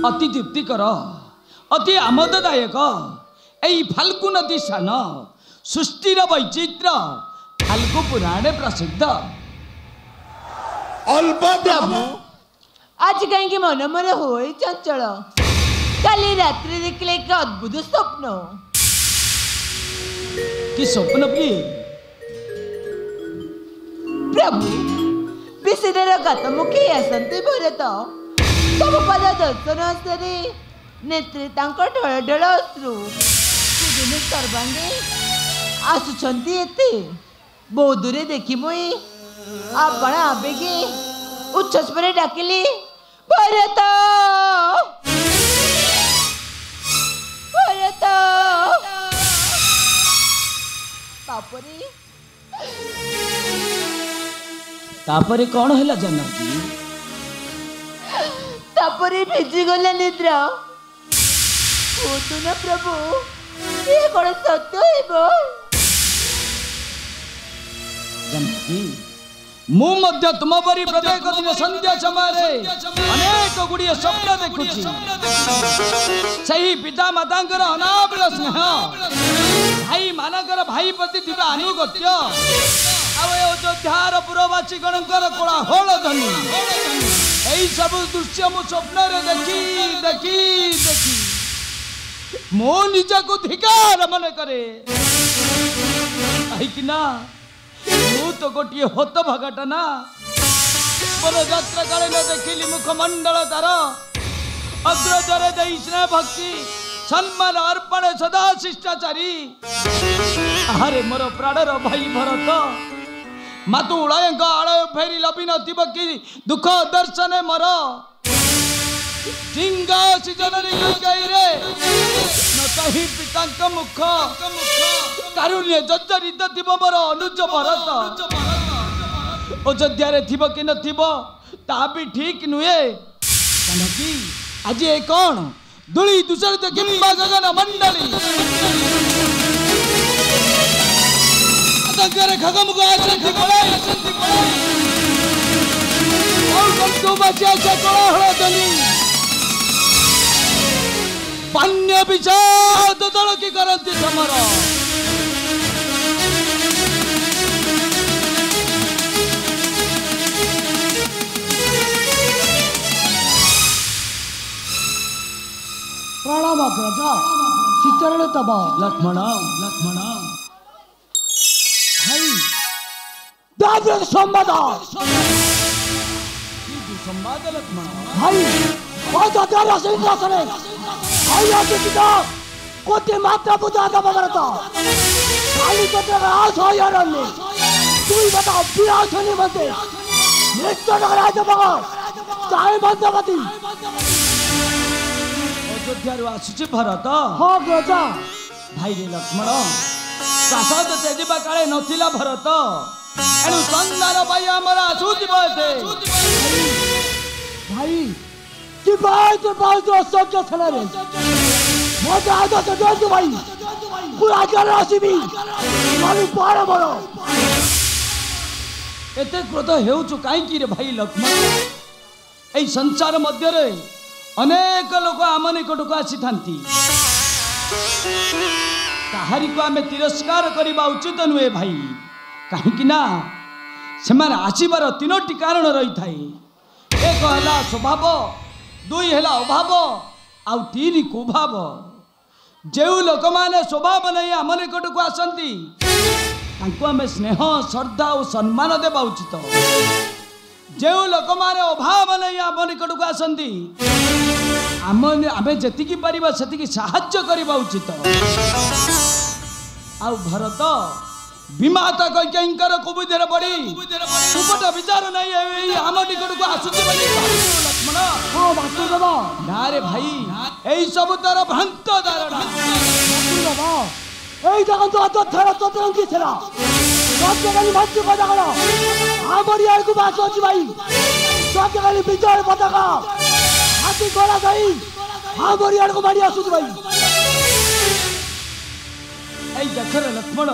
अति तृप्तिकर अति आमोददायक यही फाल्गु नदी स्थान सृष्टिर वैचित्र फाल्गु पुराणे प्रसिद्ध। प्रभु आज कहीं मन मन हो चंचल काली रात्रि देखले एक अद्भुत स्वप्न। कि स्वप्न भी प्रभु विषय गतमुखी आसती भरत सब पद दर्शन आसरे नेत्री ढल ढल अश्रु सर्वांगे आसुंट एते बहुत दूरे देखी मुई आपण आवेगे उच्छ्वास पर डाकिली भरत भरत तापरे कौन है जानकी? तापरे भिजी गला निद्रा ना प्रभु ये कौन सत्य हेबो? जानकी मु मध्य तुम परी प्रत्येक दिन संध्या समय अनेक गुड़िए स्वप्न देखुची सही पिता मातांकर अनाबिल स्नेह भाई मानकर भाई प्रति थिबा अनुगत्य अयोध्यार पुरवासी गणकर कोलाहल ध्वनि यही सब दृश्य मु स्वप्न देखी देखी देखी मो निजा को धिकार मन करे कहीकिना मु तो गोटे हत भागाटा ना मोर यात्रा काले न देखिली मुखमंडल तार अग्रजरे दे स्नेह भक्ति सम्मान अर्पण सदा शिष्टाचारी अरे मोर प्राणर भाई भरत मातु उड़ाय आड़य फेरी लभी नथिब कि दुख दर्शन मोर सिंगा जननी गईरे न कहीं पितांक मुख कारुण्य जर्जरित थिब मोर अनुज भरत अयोध्या रे थिब कि नथिब ता भी ठीक नुहे जानकी आज ए कौन धूली दूषरित किंबा गगन मंडली आतंकर खगमुख आसंति पड़ाई और बंधु बचा से कोलाहल ध्वनि पान्य विषाद दल की करंती समर प्रणाम अग्रजा चित्रण तब लक्ष्मण लक्ष्मण भाई दादर संवाद संवाद लक्ष्मण भाई अयोध्या सिंहासने अयोध्या पिता कोटि मात्रा पूजा का भरत काली पत्र राज हो यारन्ने तुई बताओ विरासनी बनते नित्य नगराज भगत चाहे बंदवती अयोध्या आसुची भरत हाँ अग्रजा भाई रे लक्ष्मण प्रासाद तेजिबा काले नथिला भरत एनु संधान पाई हमर आसुची बते भाई कि बात तो सब जो थला रे मोटा आदा तो दो भाई पूरा कर आसीबी मालू पार बड़ो एते क्रोध हेउछु काई की रे भाई लक्ष्मण एई संसार मध्य रे अनेक लोक आम निकटक आसी थांती काहारी को आमे तिरस्कार करबा उचित नुहे भाई कहीं ना सेमान आसीबार तीनोटी कारण रही थाए एक हला स्वभाव दुई हला अभाव आउ तीन कुभाव जो लोक माने स्वभाव नहीं आम निकटक आसती आमे स्नेह श्रद्धा और सम्मान देवा उचित जो लोक माने अभाव नहीं आम निकटक आसती आमे जतिकी पारिबा सेतिकी साहाय्य करबा उचित आउ भरत विमाता कैकेयींकर कुबुद्धर पड़ी कुपट विचार नहीं आम निकटक आसुची लक्ष्मण हाँ बातु बाबा ना रे भाई एई सब तार भ्रांत धारणा बातु बाबा एई जगह तो अत थरा तो रंगी छला सब जगह भांति पताका आमर यार को बात होची भाई सब जगह विजय पताका हाथी गोला गई आमर यार को मारी आसुची भाई एई देखरे लक्ष्मण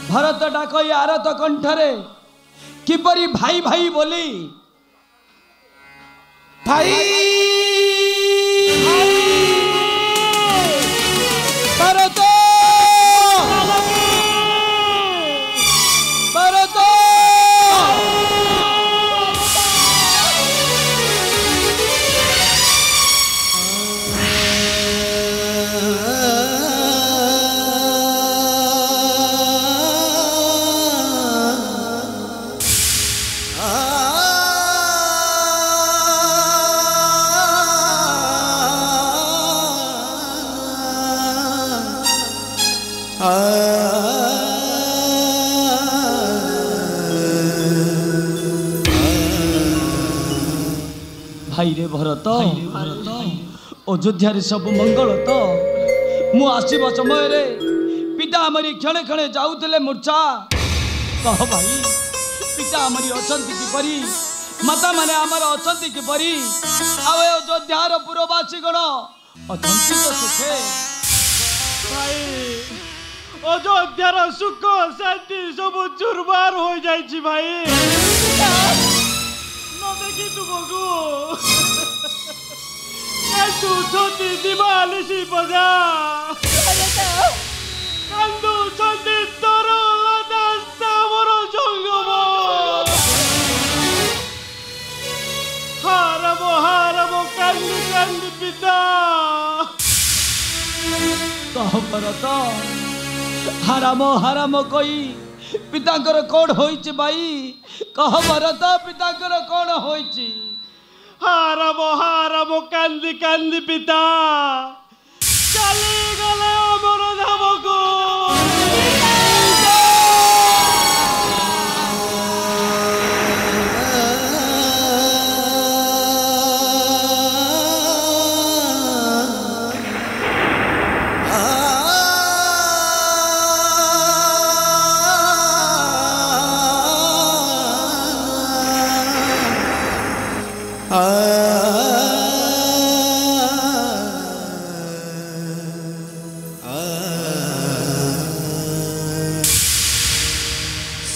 भरत डाक आरत कंठरे किपरि भाई भाई बोली भाई भाई रे भरत अयोध्या सब मंगल तो मु आसवा समय रे पिता आमरी क्षणे क्षणे जाऊले मूर्छा कह भाई पिता आमरी अछंती किपरि माता माने आमर अछंती किपरि आ अयोध्यार पुरवासी गण अछंती तो सुखे भाई अयोध्यार सुख शांति सब चुरमार हो जाइछि भाई न देखि तुमको कांदू छोटी दिवाली बजा कांदू छोटी तोरो लदास्तावर जंगम हारमो कांदी कांदी पिता कह भरत हाराम हाराम कई पितांकर कौन होइछि भाई कह भरत पितांकर कौन होइछि हारमो कांदी कांदी पिता चली गले अमर धामको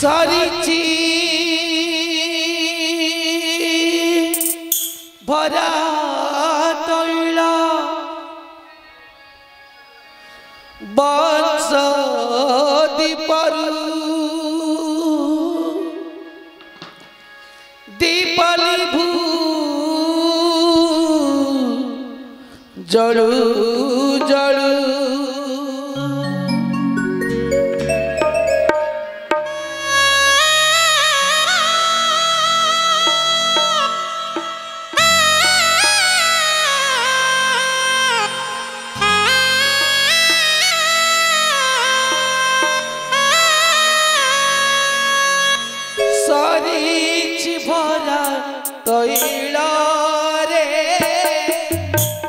सारी भरा तैला बंश दीपरू दीपली भू जड़ू जड़ू भरा तैला रे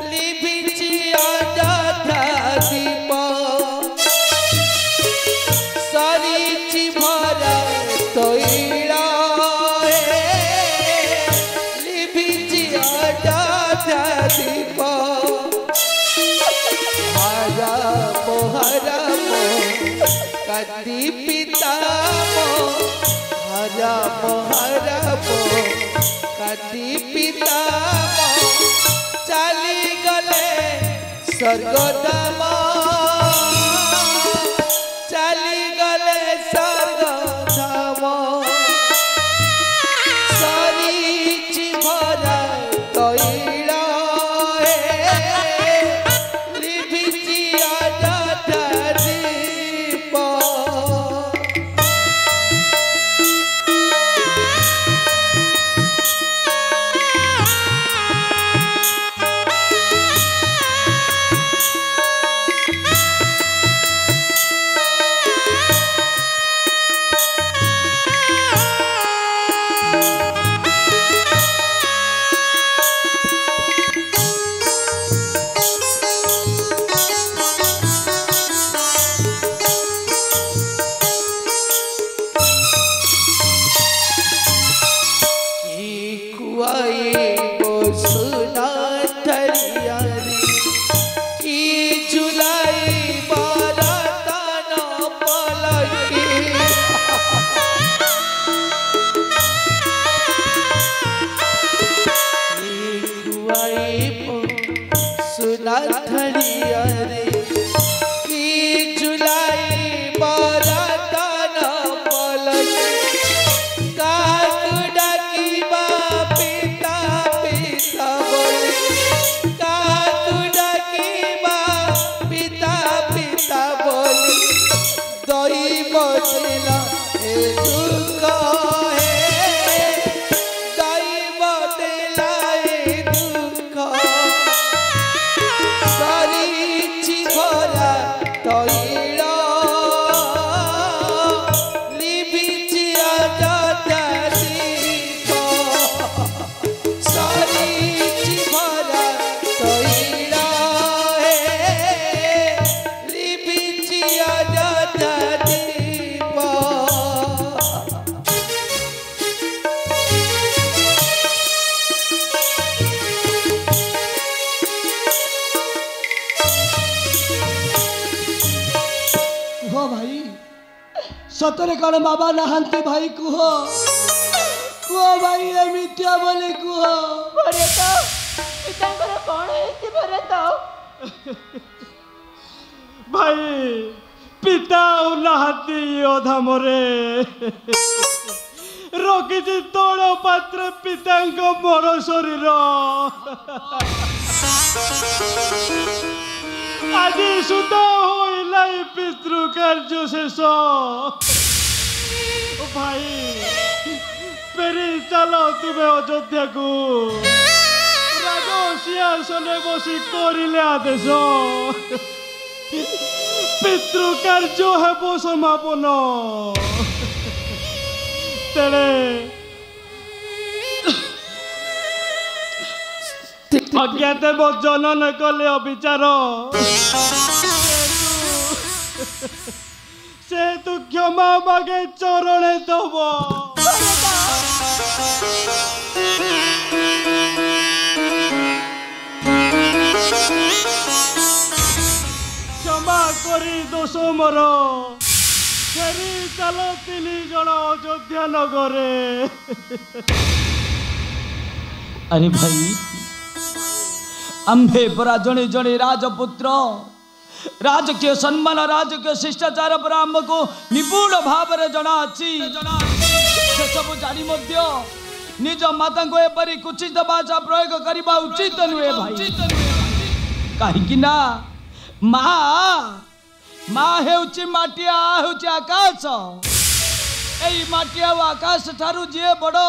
लिभिछि अयोध्या दीप सरिछि भरा तैला रे लिभिछि अयोध्या दीप हरा कदी पिता हरम कदी पिता चली गले स्वर्गधाम चली गले स्वर्गधाम सरिछि भरा तैला लिभिछि अयोध्या दीप तैला सतरे कौन बाबा नहांती भाई कुह कुह भाई ये मिथ्या बोली कुह भरत पिताଙ୍କର କଣ ହେଇଛି ଭରତ? ଭାଇ ପିତା ଆଉ ନାହାନ୍ତି ଅଧାମରେ ରଖିଛି ତଳ ପାତ୍ରେ ପିତାଙ୍କ ମର ଶରୀର। ଆଜି ସୁଦ୍ଧା ହୋଇଲା ପିତୃ କାର୍ଯ୍ୟ ଶେଷ। ଭାଇ ଫେରି ଚାଲ ତୁମେ ଅଯୋଧ୍ୟାକୁ, ରାଜ ସିଂହାସନରେ ବସି କରିଲେ ଆଦେଶ। ପିତୃ କାର୍ଯ୍ୟ ହେବ ସମାପନ। ତେଣେ ଅଜ୍ଞାତେ ଜନନ କଲେ ଅବିଚାର, ସେ ତୁ କ୍ଷମା ମାଗେ ଚରଣେ ଦବ। କ୍ଷମା କରି ଦୋଷ ମୋର, ଫେରି ଚାଲ 3 ଜଣ ଅଯୋଧ୍ୟା ନଗରେ। अरे भाई आम्भे परा जड़े जड़े राजपुत्र, राजकीय सम्मान राजकीय शिष्टाचार पर आमको निपुण भाव जना अच्छी से सब जानी मध्य निज माता को एपरी कुचित भाषा प्रयोग करने उचित नुहे भाई। कहीं माँ हेउची माटिया हेउची आकाश, एई माटिया आकाश ठारू जी बड़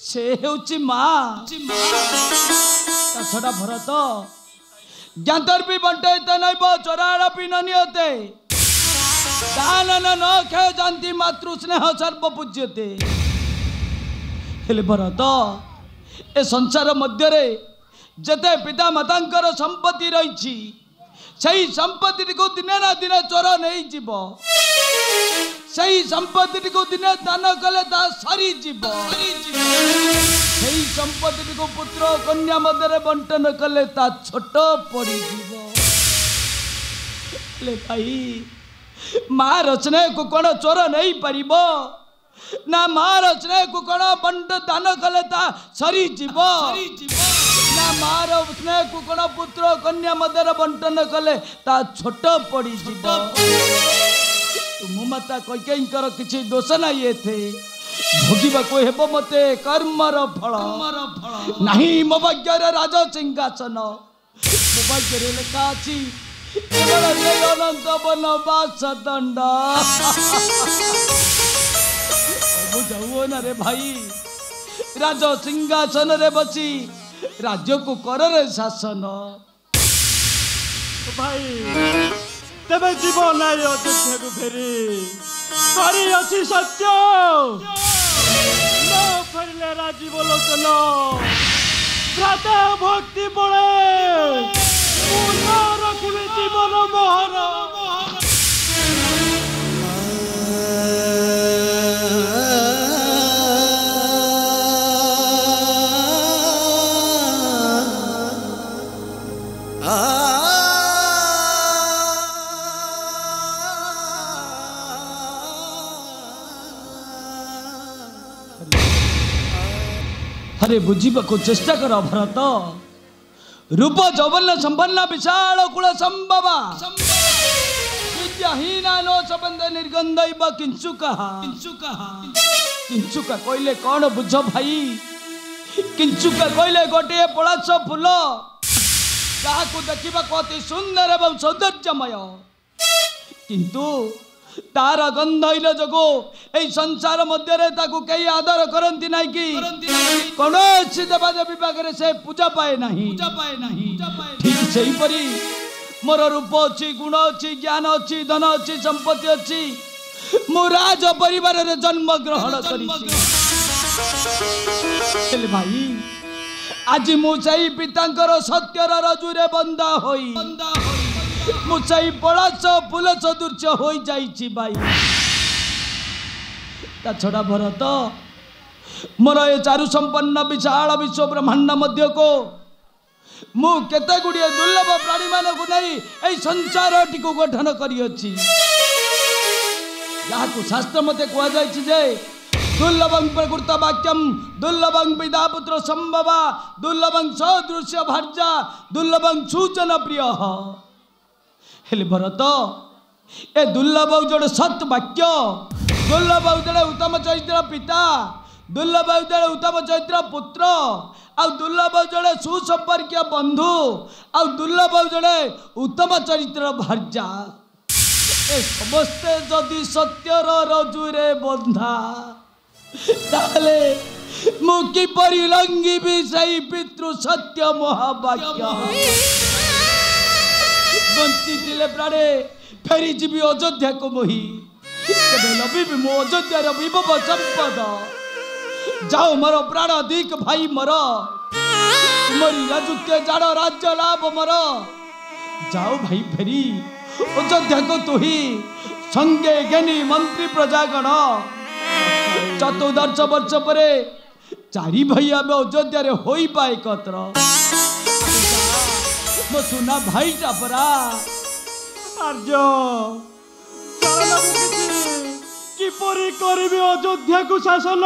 से हेउची माँ। छड़ा भरत ज्ञातर भी बंटे नैब चोराड़ भी नियते, दान न खे जानती मातृ स्नेह सर्व पूज्यते। हेले भरत ए संसार मध्य जते पिता मातांकर संपत्ति रही सही संपत्ति को दिने ना दिने चोर नहीं जीव, सही संपत्ति को दिने दान कले ता सरी जीव, सही संपत्ति को पुत्र कन्या मध्य बंटन कले ता छोट पड़ी जीव। ले भाई माँ रचना को कौन चोर नहीं पारिब ना, माँ रचना को कौन बंट दान कले ता सरी जीव ना, मार स्नेह को कौन पुत्र कन्या मध्य बंटन कले ता छोट पड़ी जीव। तुम माता कैकेयींकर किसी दोष नहीं थे, भोगिबा को हेब मते कर्मर फल नहीं मो भाग्य राज सिंहासन, मो भाग्य लेखा अच्छी अनंत बनवास दंड। बुझाओ ना रे भाई, राज सिंहासन रे बसी राज्य को कर रे शासन। भाई तेरे जीवन अयोध्या को फेरी करी अच्छी सत्य न फेरले राजीव लोचन भ्राता भक्ति पड़े पूर्ण रखिबे जीवन मोहर। अरे बुझा को चेष्टा कर भरत, रूप जौवन संपन्न विशाल कुल संभवा विद्याहीना नो संबंध निर्गंधैव किंचुका कहले कौन बुझ भाई, किंचुका कहले गोटे पलाश फूल जहाँ देखा अति सुंदर एवं सौंदर्यमय, किंतु तार गंधइल जगो ए संसार मध्य कई आदर करती ना कि कौन देवादेवी पाखे से पूजा पाए नहीं। ठीक से परी मोर रूप अच्छी गुण अच्छी ज्ञान अच्छी धन अच्छी संपत्ति अच्छी, मु राज परिवार जन्म ग्रहण कर भाई आज मुई पितांकर सत्यर रजुरे बंदा होई मुई पलाश फूल सदृश हो जाइछि भाई। ता छड़ा भरत मोर ए चारु संपन्न विशाल विश्व ब्रह्मांड मध्य को मु केते गुड़िए दुर्लभ प्राणी मानक नहीं ए संसार टी को गठन करियछि। यहाँ शास्त्र मते कहुए दुर्लभं प्रकृत वाक्यम दुर्लभं पिता पुत्र संभवा दुर्लभं सदृश्य भार्या दुर्लभं सूचन प्रिय हेले भरत ए दुर्लभ जोड़े सत वाक्य दुर्लभ जोड़े उत्तम चरित्र पिता दुर्लभ जोड़े उत्तम चरित्र पुत्र आ दुर्लभ जोड़े सुसंपर्क बंधु आ दुर्लभ जोड़े उत्तम चरित्र भार्या ए समस्ते जदि सत्यर रजुरे बंधा ताले मु किपरि लंघिबि सही पितृ सत्य महावाक्य बंचिले प्राणे फेरी जीवी अयोध्या को मोही केबे लबिबि मो अयोध्यार विभव संपद जाओ मोर प्राणाधिक भाई मोर तुमरी राजत्व जाड़ राज्य लाभ मोर जाओ भाई फेरी अयोध्या को तुही संगे ज्ञानी मंत्री प्रजागण चतुर्दश वर्ष पर चारि भाई आम अयोध्या होई पाए एकत्र मो सुना भाई टापरा आर्य किपरि करिबि अयोध्या को शासन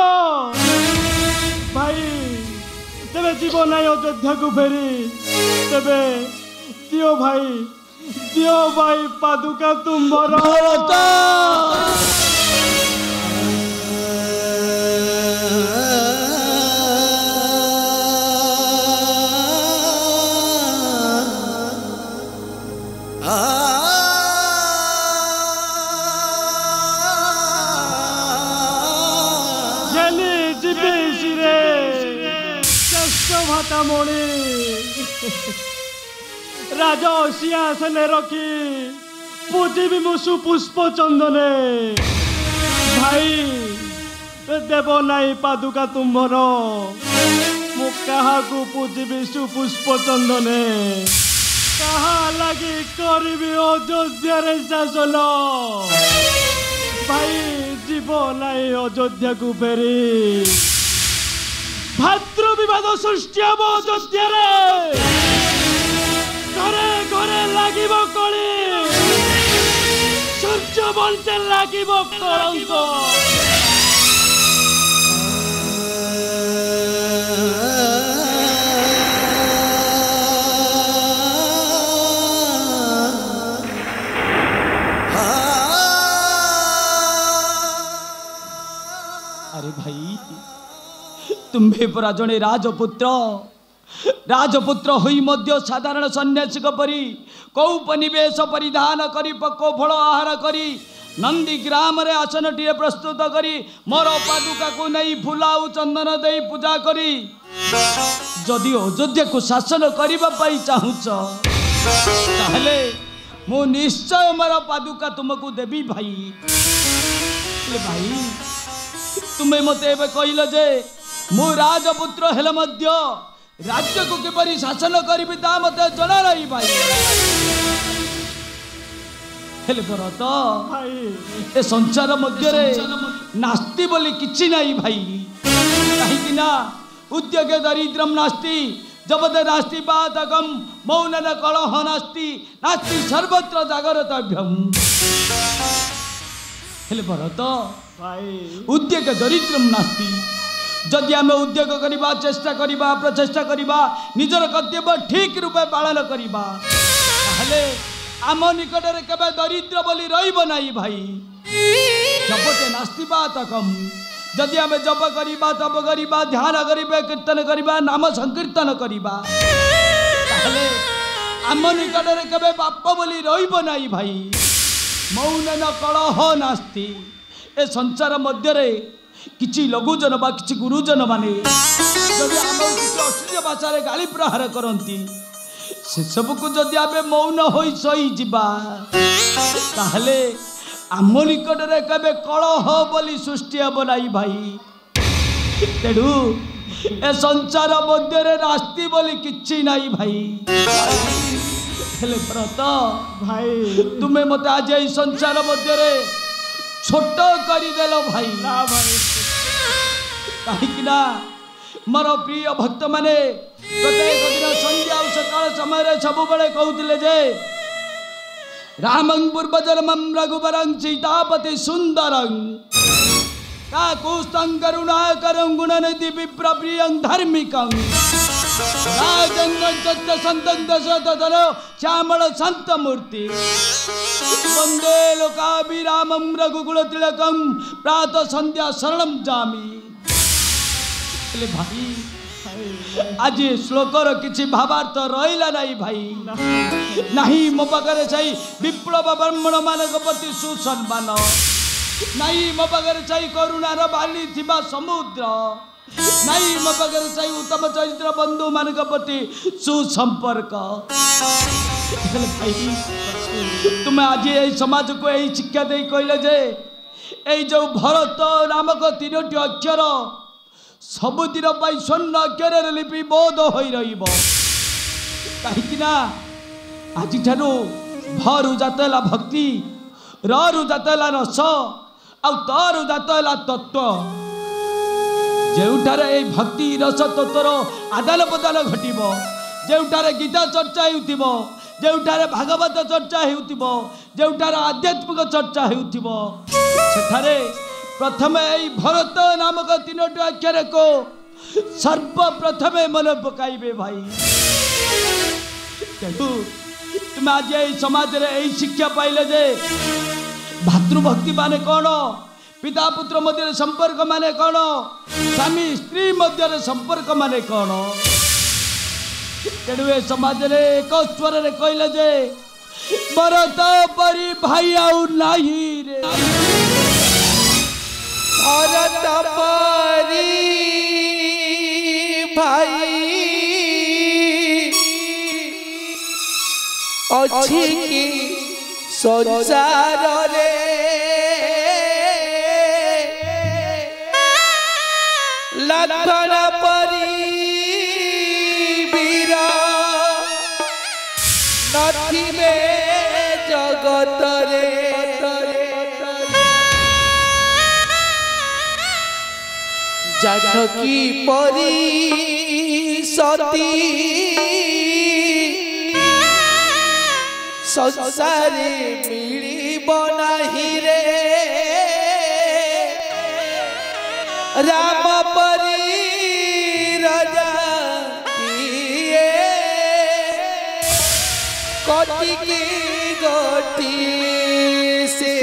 भाई तेबे जीव नाई अयोध्या को फेरी तेबे दियो भाई पादुका तुम्बर राजा सिंहासन रखी पूजिबी मुसु पुष्प चंदने भाई देव नाई पादुका तुम्भर मु कहा को पूजिबी सुपुष्प चंदने कहा लगी करिबी अयोध्या रे शासन भाई जीव नाई अयोध्या को फेरी भातृ विवाद सृष्टि हम अयोध्या घरे घरे लागिब कली सूर्य बंचे लागिब कलंक अरे भाई तुम्हें परा जड़े राजपुत्र होई मध्य साधारण सन्यासिक परी कौपनिवेश परिधान करी पक्को फल आहार करी नंदी ग्राम रे आसन टीए प्रस्तुत करी मोर पादुका को नहीं फुलाऊ चंदन दे पूजा करी जदि अयोध्या को शासन करबा पाई चाहुच ताहले मु निश्चय मोर पादुका तुमको देबी भाई भाई तुम्हें मते एबे कहिल जे मु राजपुत्र हेले मध्य राज्य को किपरि शासन करिबि ता मते जणा रही भाई हेले भरत ए संसार मध्य रे नास्ति बोली किछि नाही भाई काहे कि ना उद्योग दरिद्रम नास्ति जबते नास्ति पातकम मौनन कलह नास्ति नास्ति सर्वत्र जागरतव्यम हेले भरत उद्योग दरिद्रम नास्ति जदि आम उद्योग करवा चेष्टा करवा प्रचेष्टा करवा निजर कर्तव्य ठीक रूपे पालन करवा ताहले आम निकट में केबे दरिद्र बोली रहिब नाही भाई जपते नास्ति पातकम जदि आम जप करवा तप करवा ध्यान करवा कीर्तन करवा नाम संकीर्तन करवा ताहले आम निकट में केबे पाप बोली रहिब नाही भाई मौनन कलह नास्ति ए संसार मध्य रे किछि लघुजन बा किछि गुरुजन माने जदि आम किछि अश्लील भाषा रे गाली प्रहार करंती से सब को जदि आबे मौन होई सही जिबा ताहले आम निकट रे कबे कलह बोली सृष्टि हेबो नाही भाई तेडू ए संसार मध्य रे रास्ति बोली किछि नाही भाई हेले भरत भाई तुम्हें मते आज ए संसार मध्य रे छोट करदेल भाई ना भाई कहीं मोर प्रिय भक्त माने प्रत्येक दिन संध्या और सकाल समय सब बड़े कहते जे रामं पूर्वजन्मं रघुवरं सीतापति सुंदरं काकुस्तं करुणाकरं गुणनिधि विप्रप्रियं धार्मिकं राजेन्द्रं सत्य संतं दशरथधर श्यामल संतमूर्ति वंदे लोकाभिरामं रघुकुलतिलकं प्रातः संध्या शरणं जामि। भाई आज श्लोकर किसी भावार्थ रहा नहीं भाई नहीं मो पाखे से विप्लव ब्राह्मण मान प्रति सुसम्मान नहीं मो पाखे से करुणार बाली थिबा समुद्र नहीं मो पाखे से उत्तम चरित्र बंधु मान प्रति सुसंपर्क। तुम्हें आज ये समाज को यही शिक्षा दे कहले जे यही जो भरत नामक तीनोटी अक्षर सबुदिन स्वर्ण अक्षर लिपि बोध हो कहीं आज भरु जातला भक्ति रु जातला रस आरु जातला तत्व जो भक्ति रस तत्वर आदान प्रदान घटव जो गीता चर्चा हो भागवत चर्चा हो आध्यात्मिक चर्चा हो प्रथम यही भरत नामक तीनोटी अक्षर को सर्वप्रथम मन पकाइबे भाई। तुम आज यही समाज रे यही शिक्षा पाइले जे भातृभक्ति माने कौन पिता पुत्र मध्य संपर्क माने कौन स्वामी स्त्री मध्य संपर्क माने कौन तेणु ए समाज रे एक स्वर रे कहले जे भरत परी भाई आउ नाही रे भरत परी भाई अछि कि संसार रे लखन परी वीर नथिबे जगत रे जानकी परी सती संसार मिलिब नाही रे राम परी राजा किए कोटि की गोटी से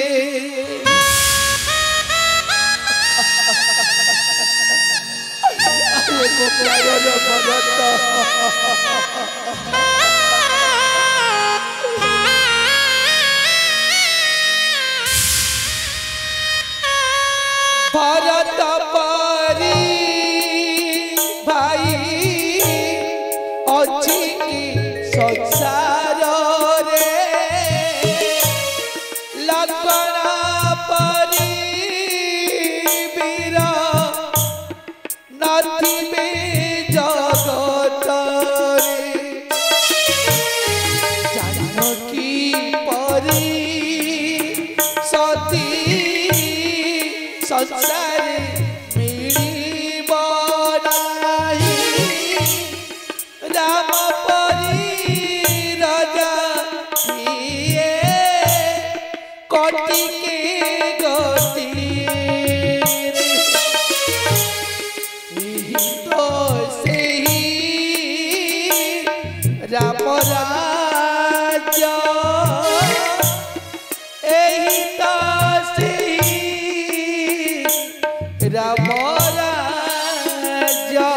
भरत परी भाई अछि कि संसार रे लखन परी वीर नथिबे जगत रे जानकी परी सती संसार मिलिब नाही राम परी राजा किए कोटि के गति तो सेही राम राजा एही तो सेही राम राजा।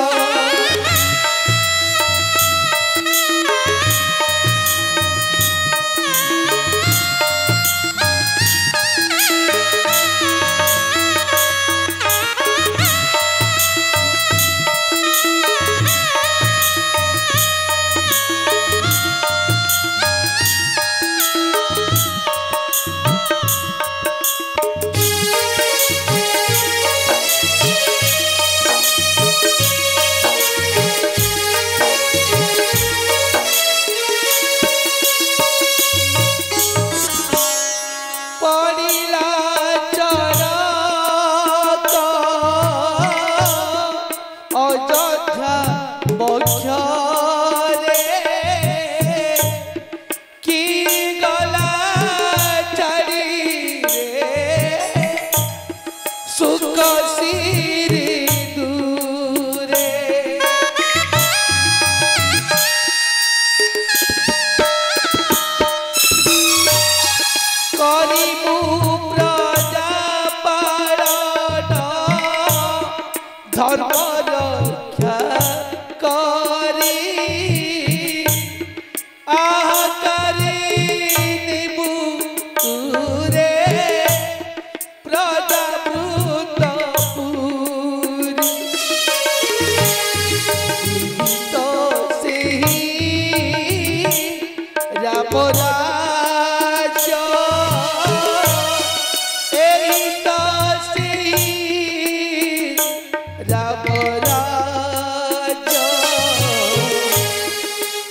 करिमु प्रजा पालन धर्म रक्षा करी आहाकारी निबु तुरे प्रजा वृंदपुरी तो सेही राम राज एही तो सेही राम राज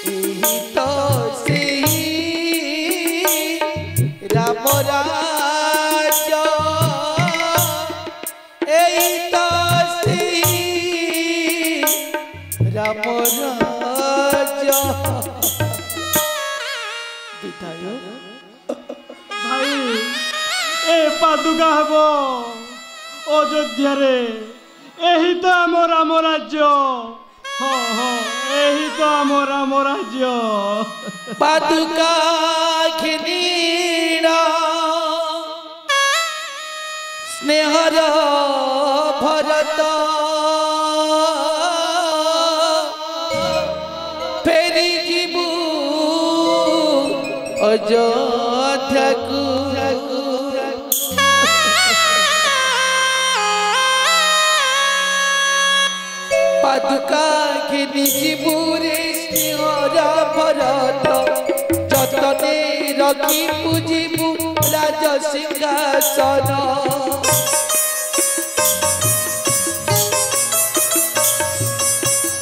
एही तो सेही राम राज एही तो सेही राम राज भाई ए पादुका हब अयोध्या रे एही तो आम राम राज्य हाँ हाँ एही तो आम राम राज्य पादुका घिनीण स्नेहर भरत फेरी जीवु अयोध्या को पादुका घिनी जीवु रे स्नेहर भरत जतने रखी पूजिबु राज सिंहासन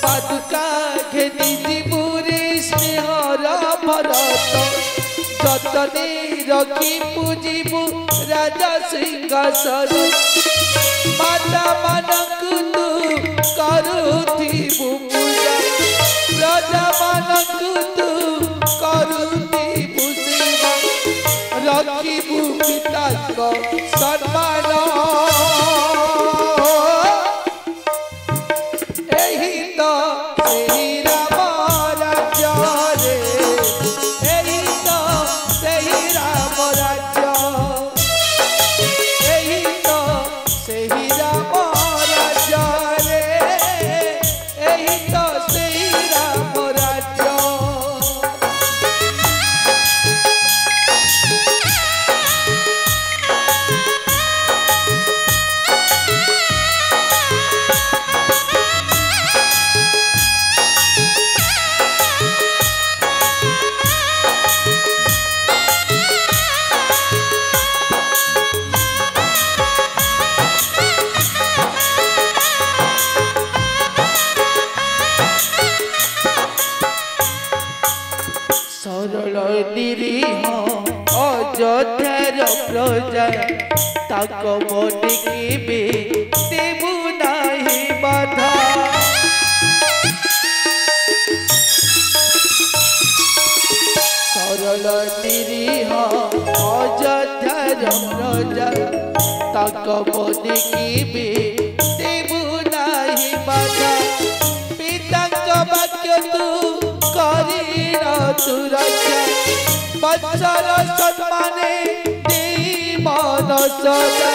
पादुका घिनी जीवु रे स्नेहर भरत जतने रखी पूजिबु राजा सिंहासन माता मानकु तू करुथिबु पूजा राजा मानकु तू करुथिबु सेवा रखिबु पिताक सम्मान एही तो सेही राम राज्य रे एही तो सेही राम राज्य एही तो सेही राम राज्य रे एही तो सेही राम राज्य सरल निरीह अयोध्यार प्रजा ताक मन केबे देबु नाही बाधा सरल निरीह अयोध्यार प्रजा ताक मन केबे देबु नाही बाधा पिताक वाक्य तू करीन तू रक्षा बच्चर सम्माने दे मन सदा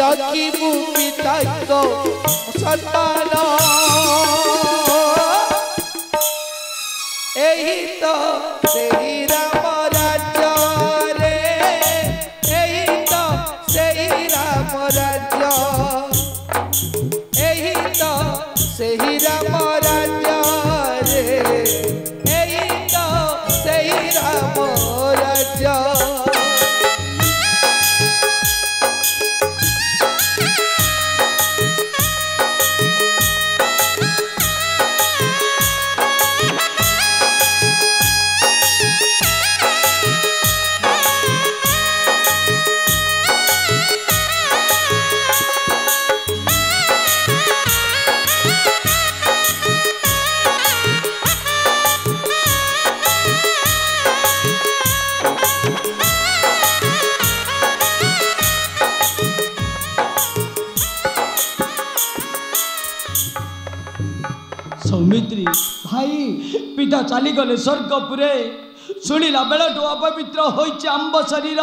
रखिबु पिताक सम्मान एही तो सेही राम राज्य रे एही तो सेही राम राज्य एही तो सेही राम राज्य रे एही तो सेही राम राज्य सौमित्री भाई पिता चली गले स्वर्गपुरे शुणिला बेलटू अपवित्र होइছে आंब शरीर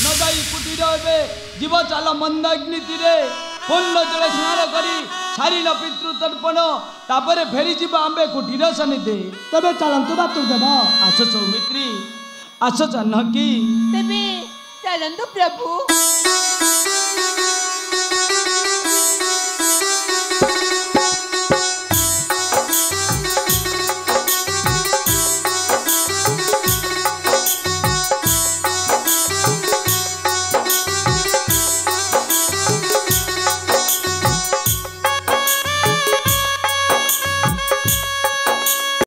न जाई कुटीर एबे जीव चाल मंदाग्नि तीरे पूर्ण जल स्नान करी सारिल पितृ तर्पण तापर फेरी जीव आंबे कुटीर सनिधे तबे चलंतु मातृदेव आस सौमित्री आस जानकी तेबे चलंतु प्रभु।